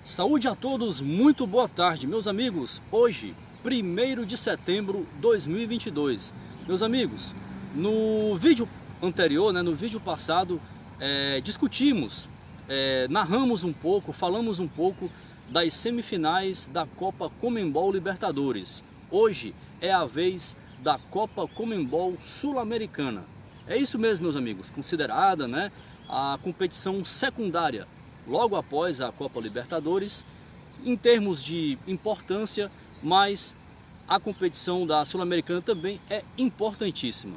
Saúde a todos, muito boa tarde, meus amigos. Hoje, 1º de setembro de 2022. Meus amigos, no vídeo anterior, no vídeo passado, discutimos, narramos um pouco, falamos um pouco das semifinais da Copa Conmebol Libertadores. Hoje é a vez da Copa Conmebol Sul-Americana. É isso mesmo, meus amigos, considerada a competição secundária logo após a Copa Libertadores, em termos de importância, mas a competição da Sul-Americana também é importantíssima.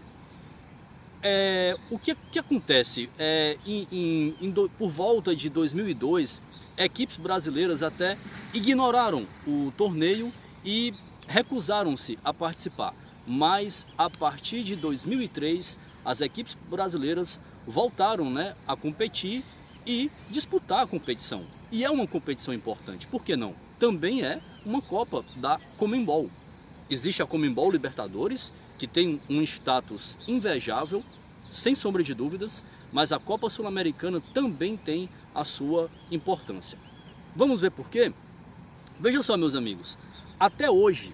O que acontece? Por volta de 2002, equipes brasileiras até ignoraram o torneio e recusaram-se a participar. Mas a partir de 2003, as equipes brasileiras voltaram a competir e disputar a competição. E é uma competição importante, por que não? Também é uma Copa da Conmebol. Existe a Conmebol Libertadores, que tem um status invejável, sem sombra de dúvidas, mas a Copa Sul-Americana também tem a sua importância. Vamos ver por quê? Veja só, meus amigos, até hoje,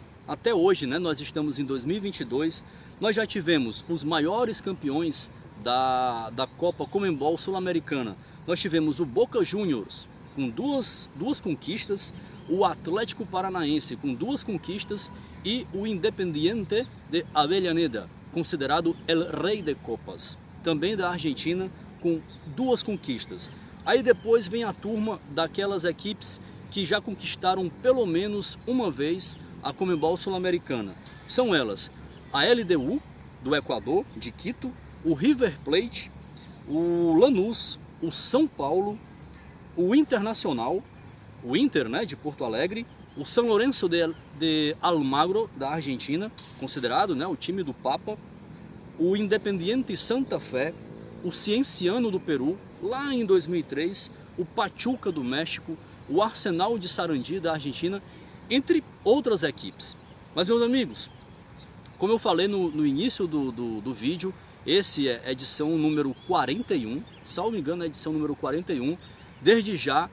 nós estamos em 2022, nós já tivemos os maiores campeões da Copa Conmebol Sul-Americana. Nós tivemos o Boca Juniors com duas conquistas, o Atlético Paranaense com 2 conquistas e o Independiente de Avellaneda, considerado El Rei de Copas, também da Argentina, com 2 conquistas. Aí depois vem a turma daquelas equipes que já conquistaram pelo menos uma vez a Conmebol Sul-Americana. São elas a LDU do Equador, de Quito, o River Plate, o Lanús, o São Paulo, o Internacional, o Inter de Porto Alegre, o São Lourenço de Almagro da Argentina, considerado o time do Papa, o Independiente Santa Fé, o Cienciano do Peru, lá em 2003, o Pachuca do México, o Arsenal de Sarandi da Argentina, entre outras equipes. Mas, meus amigos, como eu falei no início do vídeo, esse é a edição número 41, salvo engano, a edição número 41. Desde já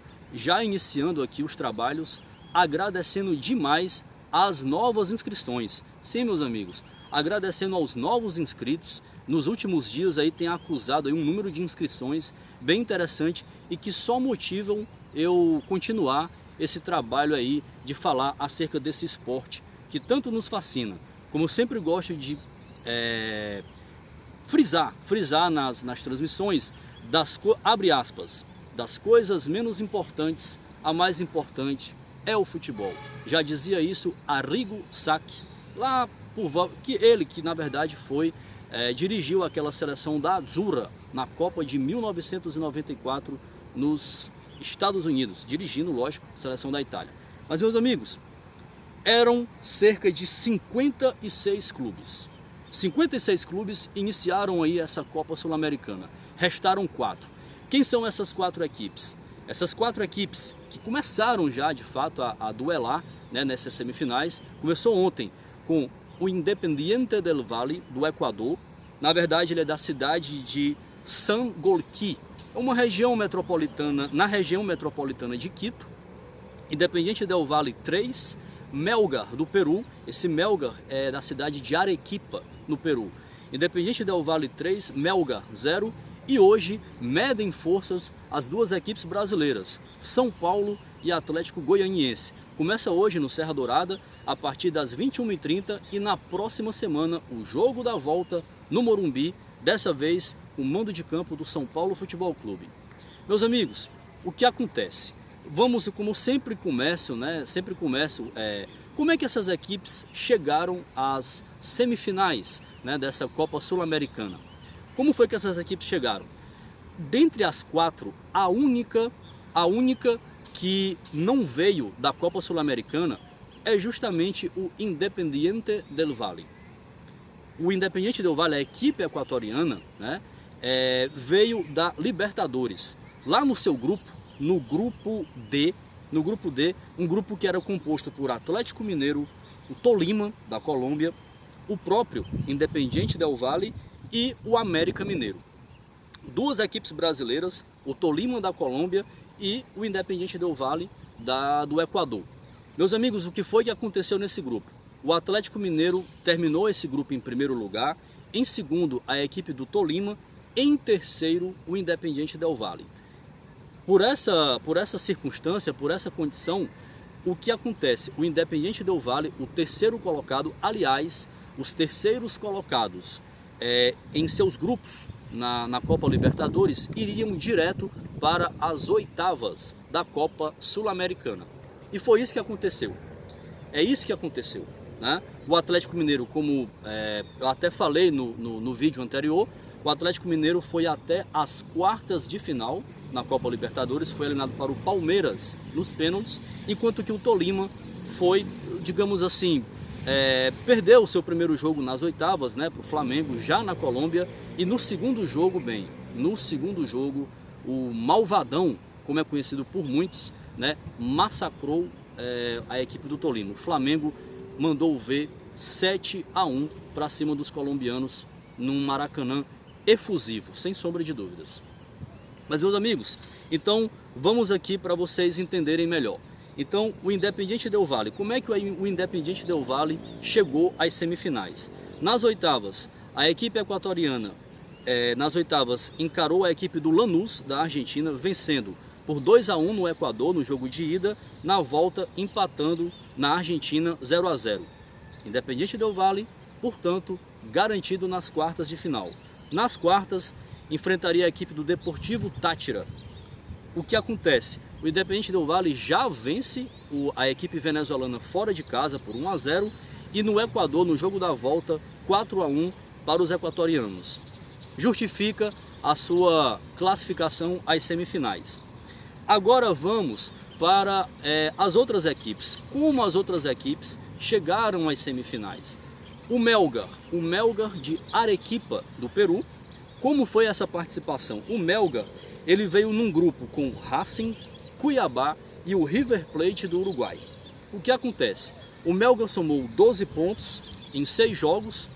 iniciando aqui os trabalhos, agradecendo demais as novas inscrições. Sim, meus amigos, agradecendo aos novos inscritos. Nos últimos dias aí tem acusado aí um número de inscrições bem interessante e que só motivam eu continuar esse trabalho aí de falar acerca desse esporte que tanto nos fascina. Como eu sempre gosto de frisar nas transmissões, abre aspas, das coisas menos importantes, a mais importante é o futebol. Já dizia isso Arrigo Sacchi, lá que na verdade dirigiu aquela seleção da Azzurra na Copa de 1994 nos Estados Unidos, dirigindo, lógico, a seleção da Itália. Mas, meus amigos, eram cerca de 56 clubes. 56 clubes iniciaram aí essa Copa Sul-Americana. Restaram 4. Quem são essas 4 equipes? Essas 4 equipes que começaram já de fato a duelar nessas semifinais. Começou ontem com o Independiente del Valle do Equador. Na verdade, ele é da cidade de Sangolquí, uma região metropolitana, na região metropolitana de Quito. Independiente del Valle 3, Melgar do Peru. Esse Melgar é da cidade de Arequipa, no Peru. Independiente del Valle 3, Melgar 0. E hoje medem forças as 2 equipes brasileiras, São Paulo e Atlético Goianiense. Começa hoje no Serra Dourada, a partir das 21h30, e na próxima semana o jogo da volta no Morumbi, dessa vez o mando de campo do São Paulo Futebol Clube. Meus amigos, o que acontece? Vamos, como sempre começo, como é que essas equipes chegaram às semifinais dessa Copa Sul-Americana? Como foi que essas equipes chegaram? Dentre as 4, a única que não veio da Copa Sul-Americana é justamente o Independiente del Valle. O Independiente del Valle, a equipe equatoriana, veio da Libertadores. Lá no seu grupo, no grupo D, um grupo que era composto por Atlético Mineiro, o Tolima, da Colômbia, o próprio Independiente del Valle e o América Mineiro. 2 equipes brasileiras, o Tolima da Colômbia e o Independiente del Valle do Equador. Meus amigos, o que foi que aconteceu nesse grupo? O Atlético Mineiro terminou esse grupo em primeiro lugar, em segundo a equipe do Tolima, em terceiro o Independiente del Valle. Por essa circunstância, por essa condição, o que acontece? O Independiente del Valle, o terceiro colocado, aliás, os terceiros colocados em seus grupos na Copa Libertadores iriam direto para as oitavas da Copa Sul-Americana. E foi isso que aconteceu. É isso que aconteceu, né? O Atlético Mineiro, como eu até falei no vídeo anterior, o Atlético Mineiro foi até as quartas de final na Copa Libertadores, foi eliminado para o Palmeiras nos pênaltis, enquanto que o Tolima foi, digamos assim, perdeu o seu primeiro jogo nas oitavas, né, para o Flamengo, já na Colômbia, e no segundo jogo, o Malvadão, como é conhecido por muitos, né, massacrou a equipe do Tolima. O Flamengo mandou ver 7-1 para cima dos colombianos num Maracanã efusivo, sem sombra de dúvidas. Mas, meus amigos, então vamos aqui para vocês entenderem melhor. Então, o Independiente del Valle, como é que o Independiente del Valle chegou às semifinais? Nas oitavas, a equipe equatoriana, nas oitavas, encarou a equipe do Lanús, da Argentina, vencendo por 2-1 no Equador, no jogo de ida, na volta empatando na Argentina 0-0. Independiente del Valle, portanto, garantido nas quartas de final. Nas quartas, enfrentaria a equipe do Deportivo Táchira. O que acontece? O Independiente del Valle já vence a equipe venezuelana fora de casa por 1-0 e no Equador, no jogo da volta, 4-1 para os equatorianos. Justifica a sua classificação às semifinais. Agora vamos para as outras equipes. Como as outras equipes chegaram às semifinais? O Melgar de Arequipa, do Peru. Como foi essa participação? O Melgar, ele veio num grupo com Racing, Cuiabá e o River Plate do Uruguai. O que acontece? O Melgar somou 12 pontos em 6 jogos,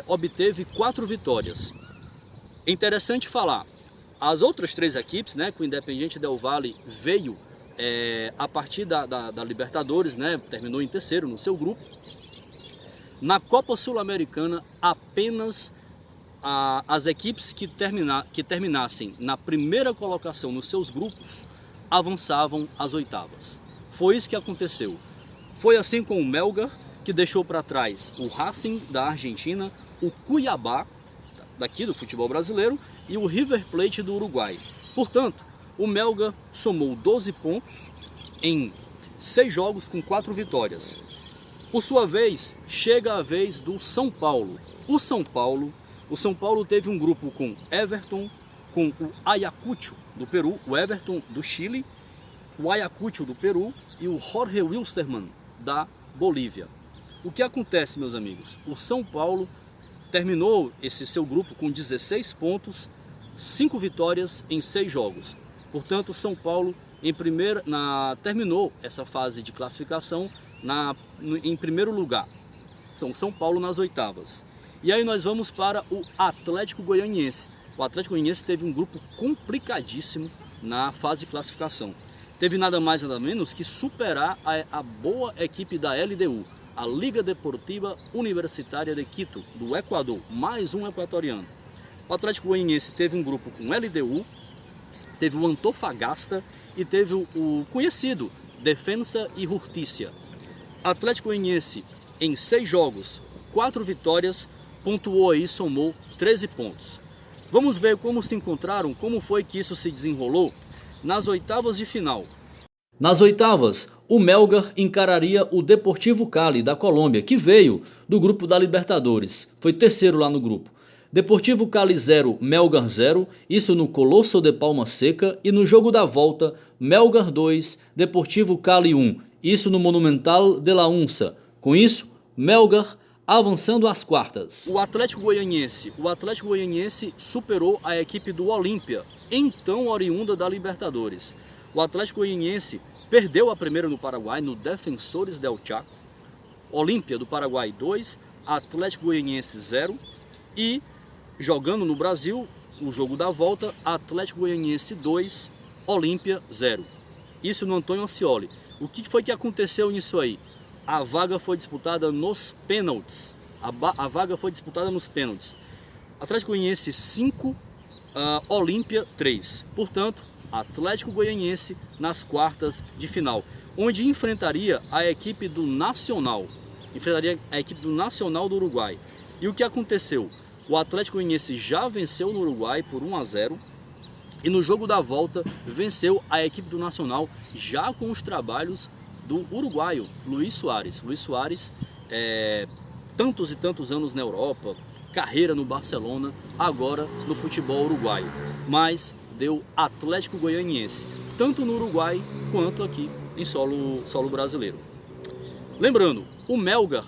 obteve 4 vitórias. É interessante falar, as outras 3 equipes, né, que o Independiente del Valle veio a partir da Libertadores, né, terminou em terceiro no seu grupo. Na Copa Sul-Americana, apenas as equipes que terminassem na primeira colocação nos seus grupos avançavam às oitavas. Foi isso que aconteceu. Foi assim com o Melgar, que deixou para trás o Racing da Argentina, o Cuiabá, daqui do futebol brasileiro, e o River Plate do Uruguai. Portanto, o Melgar somou 12 pontos em 6 jogos com 4 vitórias. Por sua vez, chega a vez do São Paulo. O São Paulo teve um grupo com Everton, com o Ayacucho do Peru, o Everton do Chile, o Ayacucho do Peru e o Jorge Wilstermann da Bolívia. O que acontece, meus amigos? O São Paulo terminou esse seu grupo com 16 pontos, 5 vitórias em 6 jogos. Portanto, o São Paulo terminou essa fase de classificação em primeiro lugar. Então, São Paulo nas oitavas. E aí nós vamos para o Atlético Goianiense. O Atlético Goianiense teve um grupo complicadíssimo na fase de classificação. Teve nada mais nada menos que superar a boa equipe da LDU, a Liga Deportiva Universitária de Quito, do Equador, mais um equatoriano. O Atlético Goianiense teve um grupo com LDU, teve o Antofagasta e teve o conhecido Defensa e Justicia. Atlético Goianiense, em 6 jogos, 4 vitórias, pontuou aí, somou 13 pontos. Vamos ver como se encontraram, como foi que isso se desenrolou nas oitavas de final. Nas oitavas, o Melgar encararia o Deportivo Cali da Colômbia, que veio do grupo da Libertadores, foi terceiro lá no grupo. Deportivo Cali 0, Melgar 0, isso no Colosso de Palma Seca, e no jogo da volta, Melgar 2, Deportivo Cali 1, isso no Monumental de la Unça. Com isso, Melgar avançando às quartas. O Atlético Goianiense superou a equipe do Olímpia, então oriunda da Libertadores. O Atlético Goianiense perdeu a primeira no Paraguai, no Defensores del Chaco. Olímpia do Paraguai 2, Atlético Goianiense 0. E jogando no Brasil, o jogo da volta, Atlético Goianiense 2, Olímpia 0. Isso no Antônio Ascioli. O que foi que aconteceu nisso aí? A vaga foi disputada nos pênaltis. A vaga foi disputada nos pênaltis. Atlético Goianiense 5, Olímpia 3. Portanto, Atlético Goianiense nas quartas de final, onde enfrentaria a equipe do Nacional. Enfrentaria a equipe do Nacional do Uruguai. E o que aconteceu? O Atlético Goianiense já venceu no Uruguai por 1-0. E no jogo da volta venceu a equipe do Nacional, já com os trabalhos do uruguaio Luis Soares. Luis Soares, tantos e tantos anos na Europa, carreira no Barcelona, agora no futebol uruguaio. Mas deu Atlético Goianiense, tanto no Uruguai quanto aqui em solo brasileiro. Lembrando, o Melgar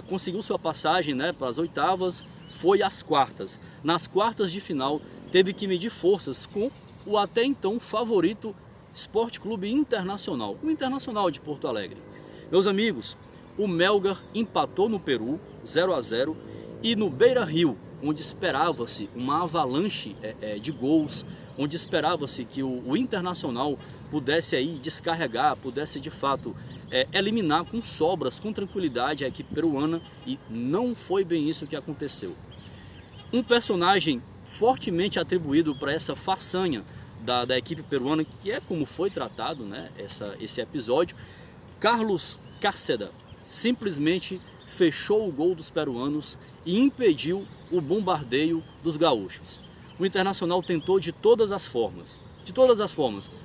conseguiu sua passagem, né, para as oitavas, foi às quartas. Nas quartas de final, teve que medir forças com o até então favorito Sport Clube Internacional, o Internacional de Porto Alegre. Meus amigos, o Melgar empatou no Peru, 0-0, e no Beira-Rio, onde esperava-se uma avalanche de gols, onde esperava-se que o Internacional pudesse aí descarregar, pudesse de fato eliminar com sobras, com tranquilidade a equipe peruana, e não foi bem isso que aconteceu. Um personagem fortemente atribuído para essa façanha da equipe peruana, que é como foi tratado, né, esse episódio, Carlos Cárceda, simplesmente fechou o gol dos peruanos e impediu o bombardeio dos gaúchos. O Internacional tentou de todas as formas,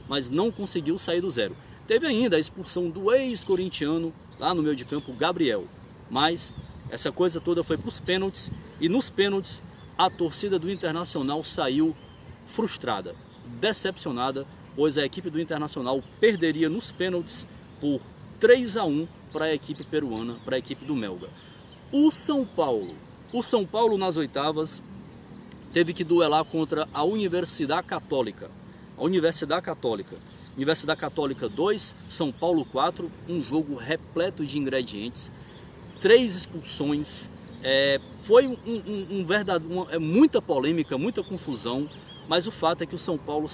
mas não conseguiu sair do zero. Teve ainda a expulsão do ex-corintiano lá no meio de campo, Gabriel. Mas essa coisa toda foi para os pênaltis, e nos pênaltis a torcida do Internacional saiu frustrada, decepcionada, pois a equipe do Internacional perderia nos pênaltis por 3-1 para a equipe peruana, para a equipe do Melgar. O São Paulo nas oitavas teve que duelar contra a Universidade Católica. Universidade Católica 2, São Paulo 4, um jogo repleto de ingredientes, 3 expulsões, foi muita polêmica, muita confusão, mas o fato é que o São Paulo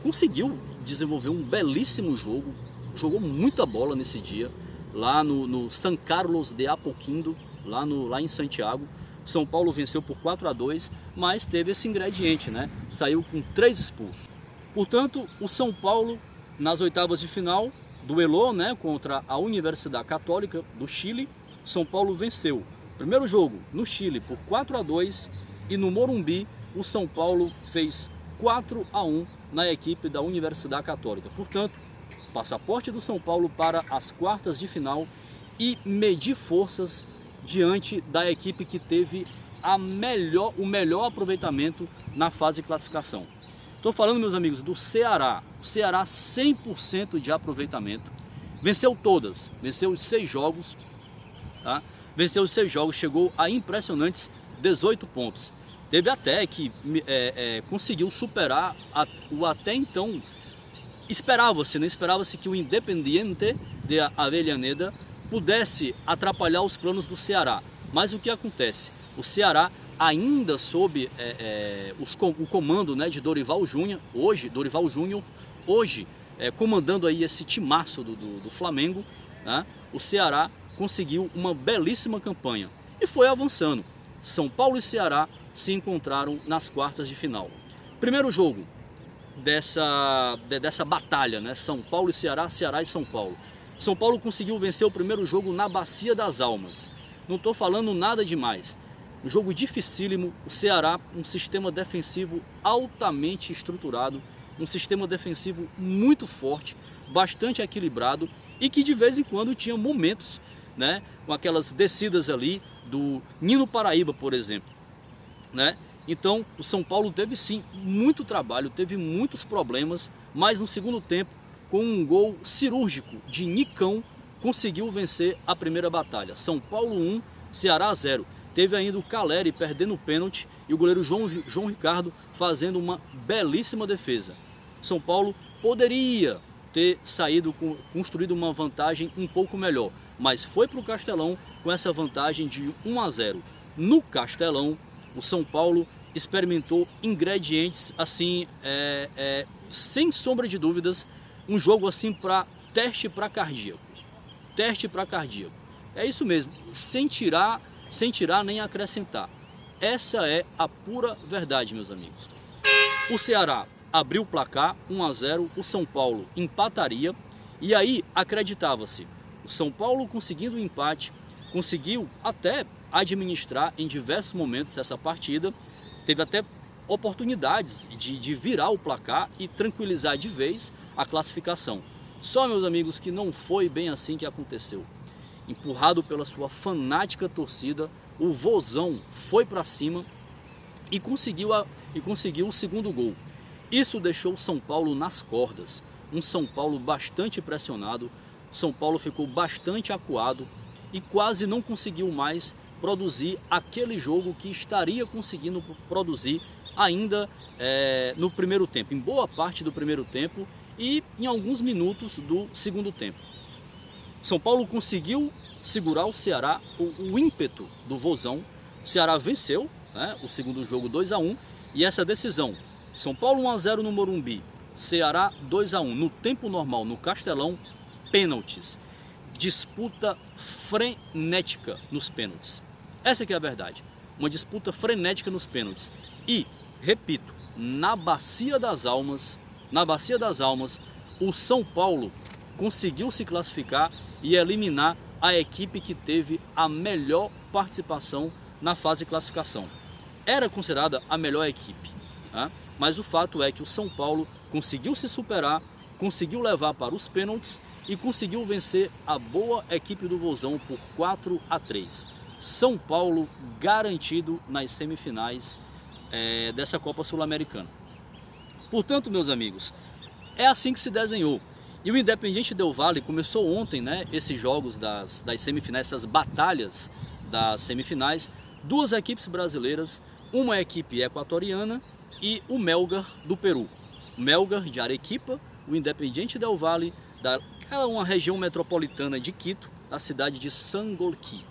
conseguiu desenvolver um belíssimo jogo, jogou muita bola nesse dia, lá no San Carlos de Apoquindo, lá em Santiago. São Paulo venceu por 4-2, mas teve esse ingrediente, né? Saiu com 3 expulsos. Portanto, o São Paulo, nas oitavas de final, duelou, né, contra a Universidade Católica do Chile. São Paulo venceu. Primeiro jogo no Chile por 4-2, e no Morumbi o São Paulo fez 4-1 na equipe da Universidade Católica. Portanto, passaporte do São Paulo para as quartas de final e medir forças diante da equipe que teve o melhor aproveitamento na fase de classificação. Estou falando, meus amigos, do Ceará. O Ceará 100% de aproveitamento. Venceu todas, venceu os 6 jogos, tá? Venceu os 6 jogos, chegou a impressionantes 18 pontos. Teve até que conseguiu superar o até então. Esperava-se que o Independiente de Avellaneda pudesse atrapalhar os planos do Ceará. Mas o que acontece? O Ceará, ainda sob o comando, né, de Dorival Júnior, hoje comandando aí esse timaço do Flamengo, né, o Ceará conseguiu uma belíssima campanha e foi avançando. São Paulo e Ceará se encontraram nas quartas de final. Primeiro jogo dessa batalha, né, São Paulo e Ceará, Ceará e São Paulo. São Paulo conseguiu vencer o primeiro jogo na Bacia das Almas. Não estou falando nada demais. Um jogo dificílimo. O Ceará, um sistema defensivo altamente estruturado, um sistema defensivo muito forte, bastante equilibrado, e que de vez em quando tinha momentos, né, com aquelas descidas ali do Nino Paraíba, por exemplo, né? Então o São Paulo teve sim muito trabalho, teve muitos problemas, mas no segundo tempo, com um gol cirúrgico de Nicão, conseguiu vencer a primeira batalha. São Paulo 1, Ceará 0. Teve ainda o Caleri perdendo o pênalti e o goleiro João Ricardo fazendo uma belíssima defesa. São Paulo poderia ter construído uma vantagem um pouco melhor, mas foi para o Castelão com essa vantagem de 1-0. No Castelão, o São Paulo experimentou ingredientes assim, sem sombra de dúvidas, um jogo assim para teste para cardíaco. Teste para cardíaco. É isso mesmo, sem tirar nem acrescentar. Essa é a pura verdade, meus amigos. O Ceará abriu o placar 1-0, o São Paulo empataria e aí acreditava-se. O São Paulo conseguindo o empate, conseguiu até administrar em diversos momentos essa partida, teve até oportunidades de virar o placar e tranquilizar de vez a classificação. Só, meus amigos, que não foi bem assim que aconteceu. Empurrado pela sua fanática torcida, o Vozão foi para cima e conseguiu o segundo gol. Isso deixou o São Paulo nas cordas, um São Paulo bastante pressionado, São Paulo ficou bastante acuado e quase não conseguiu mais produzir aquele jogo que estaria conseguindo produzir ainda no primeiro tempo, em boa parte do primeiro tempo e em alguns minutos do segundo tempo. São Paulo conseguiu segurar o Ceará, o ímpeto do Vozão. O Ceará venceu, né, o segundo jogo 2-1 e essa decisão, São Paulo 1-0 no Morumbi, Ceará 2-1 no tempo normal no Castelão, pênaltis, disputa frenética nos pênaltis. Essa que é a verdade, uma disputa frenética nos pênaltis e, repito, na Bacia das Almas, o São Paulo conseguiu se classificar e eliminar a equipe que teve a melhor participação na fase de classificação. Era considerada a melhor equipe, né? Mas o fato é que o São Paulo conseguiu se superar, conseguiu levar para os pênaltis e conseguiu vencer a boa equipe do Vozão por 4-3. São Paulo garantido nas semifinais dessa Copa Sul-Americana. Portanto, meus amigos, é assim que se desenhou. E o Independiente Del Valle começou ontem, né, esses jogos das semifinais, essas batalhas das semifinais, duas equipes brasileiras, uma equipe equatoriana e o Melgar do Peru. O Melgar de Arequipa, o Independiente Del Valle, uma região metropolitana de Quito, a cidade de Sangolquí.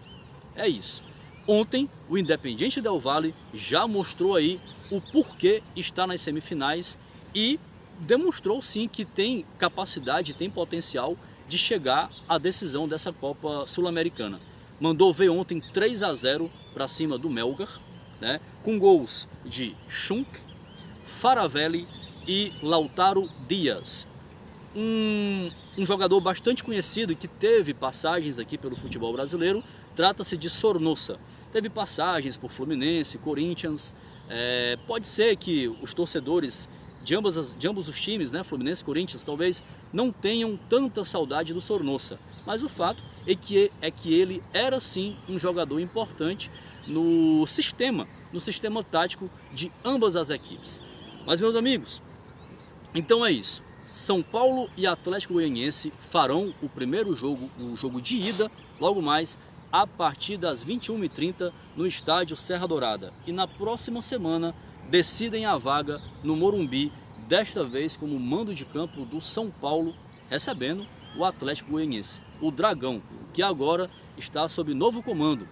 É isso. Ontem, o Independiente Del Valle já mostrou aí o porquê está nas semifinais e demonstrou sim que tem capacidade, tem potencial de chegar à decisão dessa Copa Sul-Americana. Mandou ver ontem 3-0 para cima do Melgar, né, com gols de Schunk, Faravelli e Lautaro Dias. Um jogador bastante conhecido e que teve passagens aqui pelo futebol brasileiro, trata-se de Sornosa. Teve passagens por Fluminense, Corinthians. Pode ser que os torcedores de ambos os times, né, Fluminense e Corinthians, talvez não tenham tanta saudade do Sornosa. Mas o fato é que ele era sim um jogador importante no sistema tático de ambas as equipes. Mas, meus amigos, então é isso. São Paulo e Atlético Goianiense farão o primeiro jogo, o jogo de ida, logo mais a partir das 21h30 no estádio Serra Dourada. E na próxima semana decidem a vaga no Morumbi, desta vez como mando de campo do São Paulo, recebendo o Atlético Goianiense, o Dragão, que agora está sob novo comando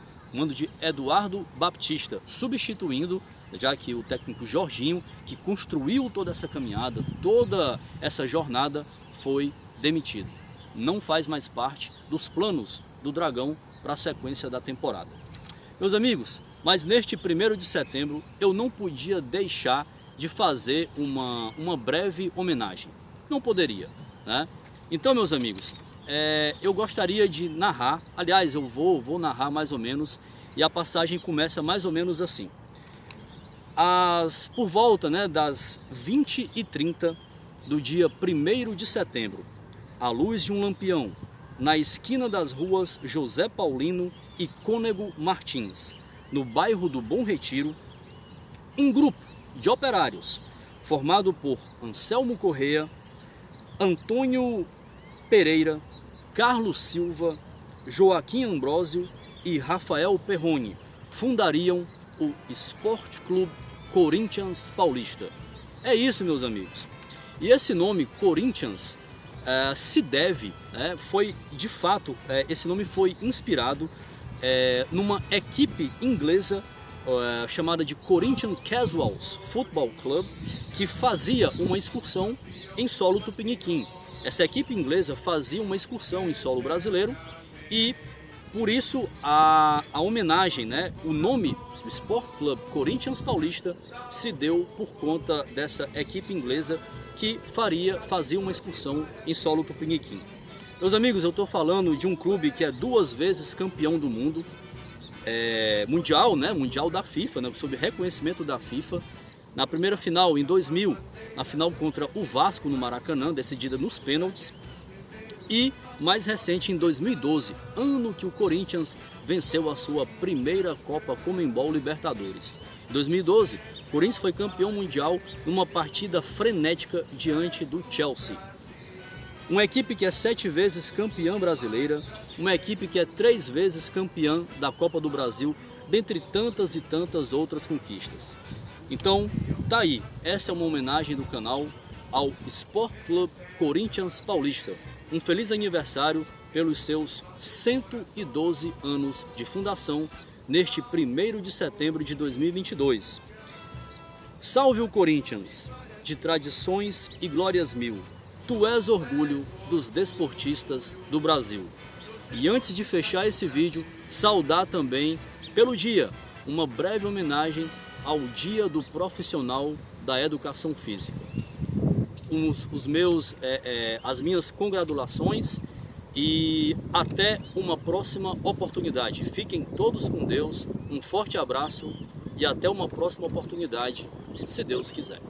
de Eduardo Baptista, substituindo, já que o técnico Jorginho, que construiu toda essa caminhada, toda essa jornada, foi demitido. Não faz mais parte dos planos do Dragão para a sequência da temporada. Meus amigos, mas neste 1º de setembro eu não podia deixar de fazer uma breve homenagem. Não poderia, né? Então, meus amigos, eu gostaria de narrar, aliás, eu vou narrar mais ou menos, e a passagem começa mais ou menos assim. Por volta, né, das 20h30 do dia 1º de setembro, à luz de um lampião, na esquina das ruas José Paulino e Cônego Martins, no bairro do Bom Retiro, um grupo de operários formado por Anselmo Correia, Antônio Pereira, Carlos Silva, Joaquim Ambrósio e Rafael Perrone fundariam o Esporte Clube Corinthians Paulista. É isso, meus amigos. E esse nome Corinthians se deve, foi de fato, esse nome foi inspirado numa equipe inglesa chamada de Corinthians Casuals Football Club, que fazia uma excursão em solo tupiniquim. Essa equipe inglesa fazia uma excursão em solo brasileiro e por isso a homenagem, né, o nome do Sport Club Corinthians Paulista se deu por conta dessa equipe inglesa que fazia uma excursão em solo tupiniquim. Meus amigos, eu estou falando de um clube que é 2 vezes campeão do mundo, mundial, né, mundial da FIFA, né, sob reconhecimento da FIFA. Na primeira final, em 2000, na final contra o Vasco no Maracanã, decidida nos pênaltis. E mais recente, em 2012, ano que o Corinthians venceu a sua primeira Copa Conmebol Libertadores. Em 2012, o Corinthians foi campeão mundial numa partida frenética diante do Chelsea. Uma equipe que é 7 vezes campeã brasileira, uma equipe que é 3 vezes campeã da Copa do Brasil, dentre tantas e tantas outras conquistas. Então, tá aí, essa é uma homenagem do canal ao Sport Club Corinthians Paulista. Um feliz aniversário pelos seus 112 anos de fundação neste 1º de setembro de 2022. Salve o Corinthians, de tradições e glórias mil. Tu és orgulho dos desportistas do Brasil. E antes de fechar esse vídeo, saudar também pelo dia, uma breve homenagem ao Dia do Profissional da Educação Física. As minhas congratulações e até uma próxima oportunidade. Fiquem todos com Deus, um forte abraço e até uma próxima oportunidade, se Deus quiser.